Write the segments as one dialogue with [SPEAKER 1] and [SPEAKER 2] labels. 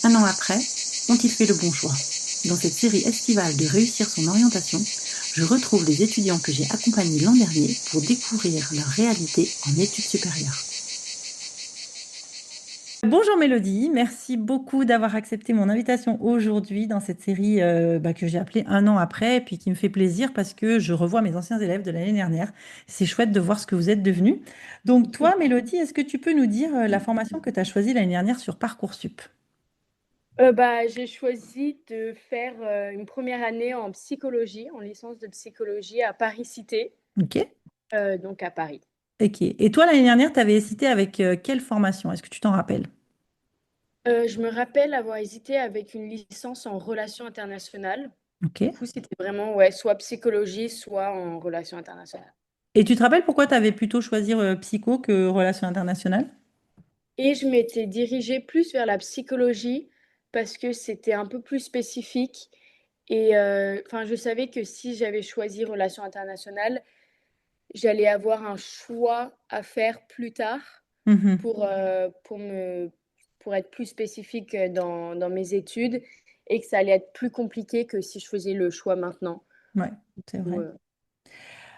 [SPEAKER 1] Un an après, ont-ils fait le bon choix? Dans cette série estivale de Réussir son orientation, je retrouve les étudiants que j'ai accompagnés l'an dernier pour découvrir leur réalité en études supérieures. Bonjour Mélodie, merci beaucoup d'avoir accepté mon invitation aujourd'hui dans cette série que j'ai appelée Un an après, et puis qui me fait plaisir parce que je revois mes anciens élèves de l'année dernière. C'est chouette de voir ce que vous êtes devenus. Donc toi, Mélodie, est-ce que tu peux nous dire la formation que tu as choisie l'année dernière sur Parcoursup?
[SPEAKER 2] J'ai choisi de faire, une première année en psychologie, en licence de psychologie à Paris-Cité,
[SPEAKER 1] Ok.
[SPEAKER 2] donc à Paris.
[SPEAKER 1] Ok. Et toi, l'année dernière, tu avais hésité avec quelle formation? Est-ce que tu t'en rappelles?
[SPEAKER 2] Je me rappelle avoir hésité avec une licence en relations internationales.
[SPEAKER 1] Ok.
[SPEAKER 2] Du coup, c'était vraiment, ouais, soit psychologie, soit en relations internationales.
[SPEAKER 1] Et tu te rappelles pourquoi tu avais plutôt choisi psycho que relations internationales?
[SPEAKER 2] Et je m'étais dirigée plus vers la psychologie parce que c'était un peu plus spécifique et enfin, je savais que si j'avais choisi relations internationales, j'allais avoir un choix à faire plus tard
[SPEAKER 1] Mhm.
[SPEAKER 2] pour être plus spécifique, dans mes études et que ça allait être plus compliqué que si je faisais le choix maintenant
[SPEAKER 1] Ouais, c'est
[SPEAKER 2] ou,
[SPEAKER 1] vrai.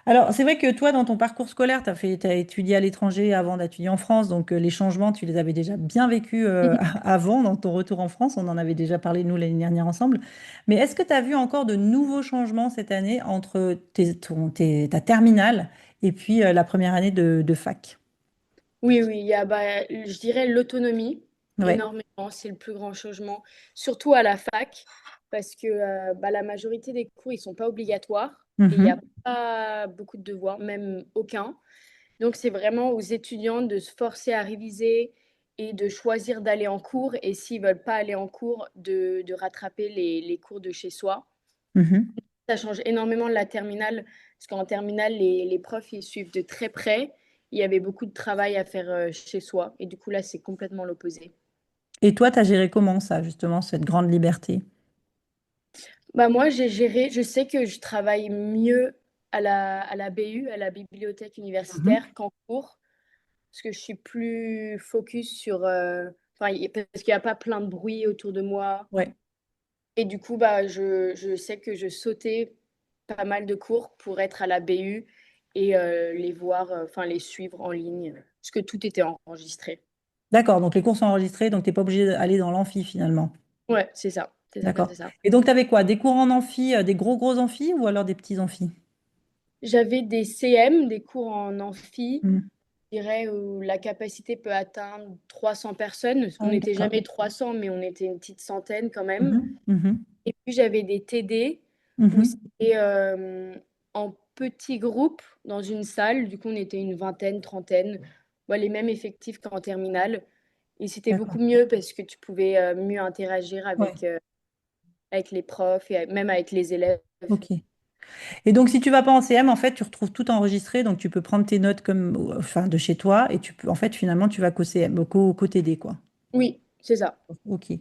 [SPEAKER 1] Alors, c'est vrai que toi, dans ton parcours scolaire, t'as étudié à l'étranger avant d'étudier en France, donc les changements, tu les avais déjà bien vécus avant, dans ton retour en France. On en avait déjà parlé, nous, l'année dernière ensemble. Mais est-ce que tu as vu encore de nouveaux changements cette année entre ta terminale et puis la première année de fac?
[SPEAKER 2] Oui, oui, il y a, je dirais l'autonomie,
[SPEAKER 1] Ouais.
[SPEAKER 2] énormément, c'est le plus grand changement, surtout à la fac, parce que la majorité des cours, ils sont pas obligatoires et il n'y a
[SPEAKER 1] Mhm.
[SPEAKER 2] pas beaucoup de devoirs, même aucun. Donc, c'est vraiment aux étudiants de se forcer à réviser et de choisir d'aller en cours et s'ils veulent pas aller en cours, de rattraper les cours de chez soi.
[SPEAKER 1] Mhm.
[SPEAKER 2] Ça change énormément de la terminale, parce qu'en terminale, les profs, ils suivent de très près. Il y avait beaucoup de travail à faire chez soi. Et du coup, là, c'est complètement l'opposé.
[SPEAKER 1] Et toi, tu as géré comment ça, justement, cette grande liberté?
[SPEAKER 2] Moi, j'ai géré, je sais que je travaille mieux à la BU, à la bibliothèque
[SPEAKER 1] Mhm.
[SPEAKER 2] universitaire, qu'en cours, parce que je suis plus focus sur... enfin, parce qu'il n'y a pas plein de bruit autour de moi.
[SPEAKER 1] Ouais.
[SPEAKER 2] Et du coup, je sais que je sautais pas mal de cours pour être à la BU et les voir, enfin les suivre en ligne, parce que tout était enregistré.
[SPEAKER 1] D'accord, donc les cours sont enregistrés, donc tu n'es pas obligé d'aller dans l'amphi finalement.
[SPEAKER 2] Ouais, c'est ça, c'est ça,
[SPEAKER 1] D'accord.
[SPEAKER 2] c'est ça.
[SPEAKER 1] Et donc, tu avais quoi? Des cours en amphi, des gros gros amphis ou alors des petits amphis?
[SPEAKER 2] J'avais des CM, des cours en amphi,
[SPEAKER 1] Hmm.
[SPEAKER 2] je dirais, où la capacité peut atteindre 300 personnes.
[SPEAKER 1] Ah
[SPEAKER 2] On
[SPEAKER 1] oui,
[SPEAKER 2] n'était
[SPEAKER 1] d'accord.
[SPEAKER 2] jamais 300, mais on était une petite centaine quand même.
[SPEAKER 1] Mhm, mhm,
[SPEAKER 2] Et puis j'avais des TD où
[SPEAKER 1] mhm.
[SPEAKER 2] c'était en petits groupes dans une salle. Du coup, on était une vingtaine, trentaine, les mêmes effectifs qu'en terminale. Et c'était beaucoup
[SPEAKER 1] D'accord.
[SPEAKER 2] mieux parce que tu pouvais mieux interagir
[SPEAKER 1] Ouais,
[SPEAKER 2] avec les profs et même avec les élèves.
[SPEAKER 1] ok. Et donc, si tu vas pas en CM, en fait, tu retrouves tout enregistré, donc tu peux prendre tes notes comme, enfin, de chez toi, et tu peux, en fait, finalement, tu vas qu'au CM, qu'au TD, quoi.
[SPEAKER 2] Oui, c'est ça.
[SPEAKER 1] Ok.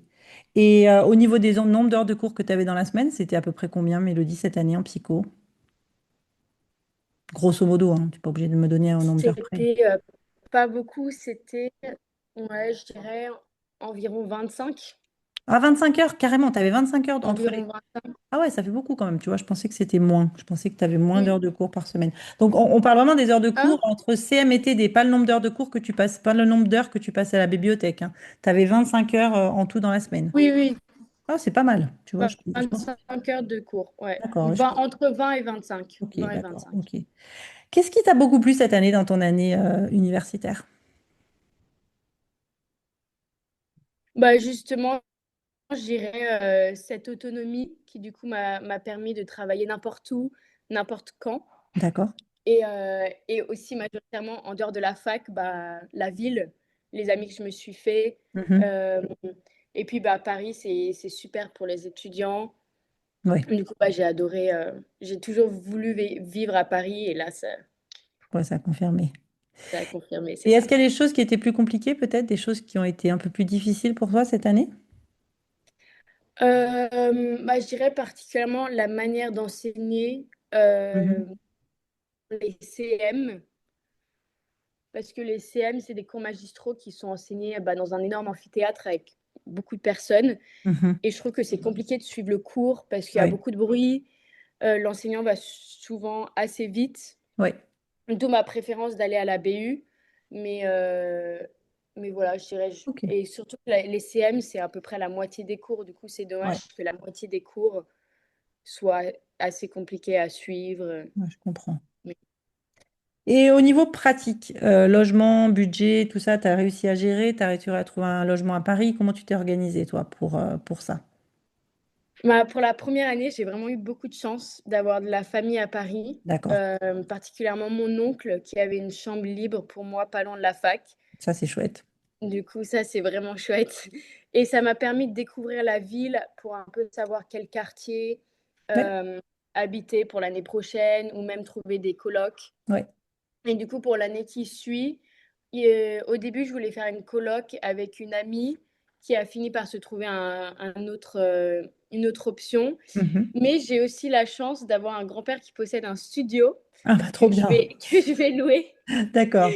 [SPEAKER 1] Et au niveau des nombres d'heures de cours que tu avais dans la semaine, c'était à peu près combien, Mélodie, cette année en psycho? Grosso modo, hein, tu n'es pas obligé de me donner un nombre d'heures près.
[SPEAKER 2] C'était pas beaucoup, c'était, ouais, je dirais environ 25.
[SPEAKER 1] Ah, 25 heures, carrément, tu avais 25 heures entre les...
[SPEAKER 2] Environ 25.
[SPEAKER 1] Ah ouais, ça fait beaucoup quand même, tu vois, je pensais que c'était moins. Je pensais que tu avais moins
[SPEAKER 2] Oui.
[SPEAKER 1] d'heures de cours par semaine. Donc, on parle vraiment des heures de
[SPEAKER 2] Ah,
[SPEAKER 1] cours entre CM et TD, pas le nombre d'heures de cours que tu passes, pas le nombre d'heures que tu passes à la bibliothèque. Tu avais 25 heures en tout dans la semaine.
[SPEAKER 2] oui, oui,
[SPEAKER 1] Ah, c'est pas mal, tu vois, je pense.
[SPEAKER 2] 25 heures de cours, ouais.
[SPEAKER 1] D'accord, je...
[SPEAKER 2] Entre 20 et 25.
[SPEAKER 1] ok,
[SPEAKER 2] 20 et
[SPEAKER 1] d'accord,
[SPEAKER 2] 25.
[SPEAKER 1] ok. Qu'est-ce qui t'a beaucoup plu cette année dans ton année universitaire?
[SPEAKER 2] Justement, je dirais cette autonomie qui, du coup, m'a permis de travailler n'importe où, n'importe quand.
[SPEAKER 1] D'accord.
[SPEAKER 2] Et aussi, majoritairement, en dehors de la fac, la ville, les amis que je me suis fait.
[SPEAKER 1] Mhm.
[SPEAKER 2] euh, et puis, Paris, c'est super pour les étudiants.
[SPEAKER 1] Ouais,
[SPEAKER 2] Du coup, j'ai adoré. J'ai toujours voulu vivre à Paris et là,
[SPEAKER 1] ouais, ça a confirmé.
[SPEAKER 2] ça a confirmé, c'est
[SPEAKER 1] Et est-ce
[SPEAKER 2] ça.
[SPEAKER 1] qu'il y a des choses qui étaient plus compliquées, peut-être, des choses qui ont été un peu plus difficiles pour toi cette année?
[SPEAKER 2] Je dirais particulièrement la manière d'enseigner
[SPEAKER 1] Mhm.
[SPEAKER 2] les CM, parce que les CM, c'est des cours magistraux qui sont enseignés dans un énorme amphithéâtre avec beaucoup de personnes.
[SPEAKER 1] Mhm.
[SPEAKER 2] Et je trouve que c'est compliqué de suivre le cours parce qu'il y a
[SPEAKER 1] Ouais,
[SPEAKER 2] beaucoup de bruit. L'enseignant va souvent assez vite.
[SPEAKER 1] ouais,
[SPEAKER 2] D'où ma préférence d'aller à la BU. Mais, voilà, je dirais.
[SPEAKER 1] ok,
[SPEAKER 2] Et surtout, les CM, c'est à peu près la moitié des cours. Du coup, c'est
[SPEAKER 1] ouais,
[SPEAKER 2] dommage que la moitié des cours soient assez compliqués à suivre.
[SPEAKER 1] ouais, je comprends.
[SPEAKER 2] Mais-
[SPEAKER 1] Et au niveau pratique, logement, budget, tout ça, tu as réussi à gérer, tu as réussi à trouver un logement à Paris. Comment tu t'es organisé, toi, pour ça?
[SPEAKER 2] Pour la première année, j'ai vraiment eu beaucoup de chance d'avoir de la famille à Paris,
[SPEAKER 1] D'accord,
[SPEAKER 2] particulièrement mon oncle qui avait une chambre libre pour moi, pas loin de la fac.
[SPEAKER 1] ça c'est chouette.
[SPEAKER 2] Du coup, ça, c'est vraiment chouette. Et ça m'a permis de découvrir la ville pour un peu savoir quel quartier
[SPEAKER 1] Ouais,
[SPEAKER 2] euh, habiter pour l'année prochaine ou même trouver des colocs.
[SPEAKER 1] ouais.
[SPEAKER 2] Et du coup, pour l'année qui suit, au début, je voulais faire une coloc avec une amie qui a fini par se trouver une autre option.
[SPEAKER 1] Mhm.
[SPEAKER 2] Mais j'ai aussi la chance d'avoir un grand-père qui possède un studio
[SPEAKER 1] Ah bah trop bien.
[SPEAKER 2] que je vais louer.
[SPEAKER 1] D'accord.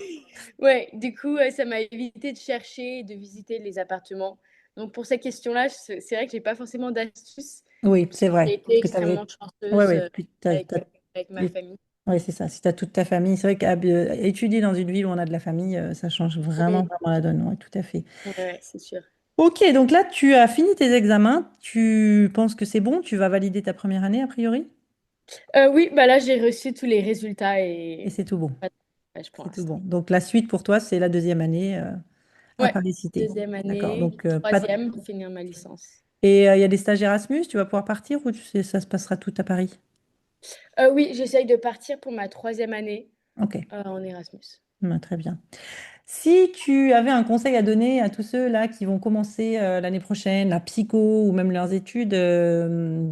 [SPEAKER 2] Ouais, du coup, ça m'a évité de chercher et de visiter les appartements. Donc pour cette question-là, c'est vrai que j'ai pas forcément d'astuces
[SPEAKER 1] Oui,
[SPEAKER 2] parce
[SPEAKER 1] c'est
[SPEAKER 2] que j'ai
[SPEAKER 1] vrai.
[SPEAKER 2] été
[SPEAKER 1] Parce que tu
[SPEAKER 2] extrêmement
[SPEAKER 1] avais. Ouais,
[SPEAKER 2] chanceuse
[SPEAKER 1] ouais. Puis
[SPEAKER 2] avec ma famille.
[SPEAKER 1] ouais, c'est ça. Si tu as toute ta famille, c'est vrai qu'étudier dans une ville où on a de la famille, ça change vraiment,
[SPEAKER 2] Oui,
[SPEAKER 1] vraiment la donne. Ouais, tout à fait.
[SPEAKER 2] ouais, ouais, c'est sûr.
[SPEAKER 1] Ok, donc là, tu as fini tes examens. Tu penses que c'est bon? Tu vas valider ta première année, a priori?
[SPEAKER 2] Oui, bah là, j'ai reçu tous les résultats
[SPEAKER 1] Et
[SPEAKER 2] et
[SPEAKER 1] c'est tout bon.
[SPEAKER 2] pas de message pour
[SPEAKER 1] C'est tout
[SPEAKER 2] l'instant.
[SPEAKER 1] bon. Donc la suite pour toi, c'est la deuxième année à
[SPEAKER 2] Ouais,
[SPEAKER 1] Paris Cité.
[SPEAKER 2] deuxième
[SPEAKER 1] D'accord.
[SPEAKER 2] année,
[SPEAKER 1] Donc pas de-
[SPEAKER 2] troisième pour finir ma licence.
[SPEAKER 1] Et il y a des stages Erasmus, tu vas pouvoir partir ou tu sais, ça se passera tout à Paris?
[SPEAKER 2] Oui, j'essaye de partir pour ma troisième année
[SPEAKER 1] Ok,
[SPEAKER 2] en Erasmus.
[SPEAKER 1] très bien. Si tu avais un conseil à donner à tous ceux-là qui vont commencer l'année prochaine, la psycho ou même leurs études,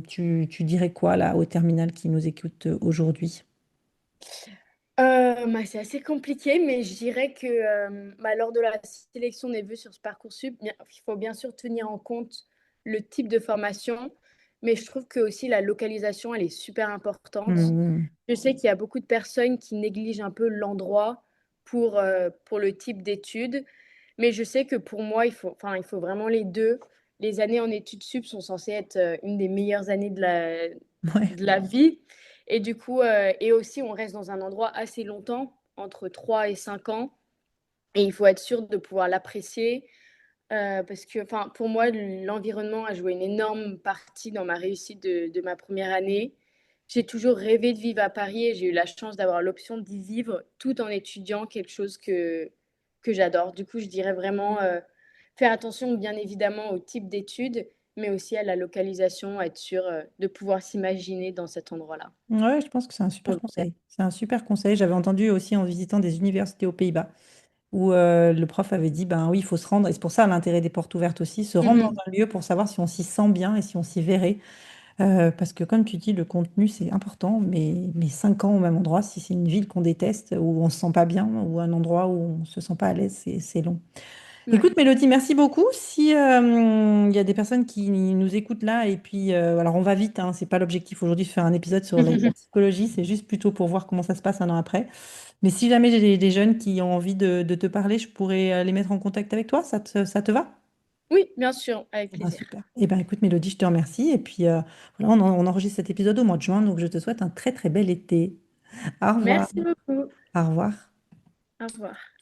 [SPEAKER 1] tu dirais quoi là au terminal qui nous écoute aujourd'hui?
[SPEAKER 2] Bah, c'est assez compliqué, mais je dirais que, bah, lors de la sélection des vœux sur ce Parcoursup, il faut bien sûr tenir en compte le type de formation, mais je trouve que aussi la localisation, elle est super importante.
[SPEAKER 1] Hmm,
[SPEAKER 2] Je sais qu'il y a beaucoup de personnes qui négligent un peu l'endroit pour le type d'études, mais je sais que pour moi, il faut vraiment les 2. Les années en études sup sont censées être, une des meilleures années
[SPEAKER 1] ouais,
[SPEAKER 2] de la vie et du coup, et aussi on reste dans un endroit assez longtemps, entre 3 et 5 ans et il faut être sûr de pouvoir l'apprécier, parce que enfin, pour moi, l'environnement a joué une énorme partie dans ma réussite de ma première année. J'ai toujours rêvé de vivre à Paris et j'ai eu la chance d'avoir l'option d'y vivre tout en étudiant quelque chose que j'adore. Du coup, je dirais vraiment, faire attention bien évidemment au type d'études, mais aussi à la localisation, être sûr, de pouvoir s'imaginer dans cet endroit-là.
[SPEAKER 1] ouais, je pense que c'est un
[SPEAKER 2] En
[SPEAKER 1] super
[SPEAKER 2] tout cas.
[SPEAKER 1] conseil. C'est un super conseil. J'avais entendu aussi en visitant des universités aux Pays-Bas où le prof avait dit, ben oui, il faut se rendre, et c'est pour ça l'intérêt des portes ouvertes aussi, se rendre dans
[SPEAKER 2] Mmh.
[SPEAKER 1] un lieu pour savoir si on s'y sent bien et si on s'y verrait. Parce que comme tu dis, le contenu, c'est important, mais 5 ans au même endroit, si c'est une ville qu'on déteste, où on se sent pas bien, ou un endroit où on se sent pas à l'aise, c'est long.
[SPEAKER 2] Ouais.
[SPEAKER 1] Écoute, Mélodie, merci beaucoup. Si il y a des personnes qui nous écoutent là, et puis, alors on va vite, hein, c'est pas l'objectif aujourd'hui de faire un épisode sur la psychologie, c'est juste plutôt pour voir comment ça se passe un an après. Mais si jamais j'ai des jeunes qui ont envie de te parler, je pourrais les mettre en contact avec toi, ça te va?
[SPEAKER 2] Oui, bien sûr, avec
[SPEAKER 1] Eh ben,
[SPEAKER 2] plaisir.
[SPEAKER 1] super. Eh ben, écoute, Mélodie, je te remercie. Et puis, voilà, on enregistre cet épisode au mois de juin, donc je te souhaite un très, très bel été. Au revoir.
[SPEAKER 2] Merci beaucoup.
[SPEAKER 1] Au revoir.
[SPEAKER 2] Au revoir.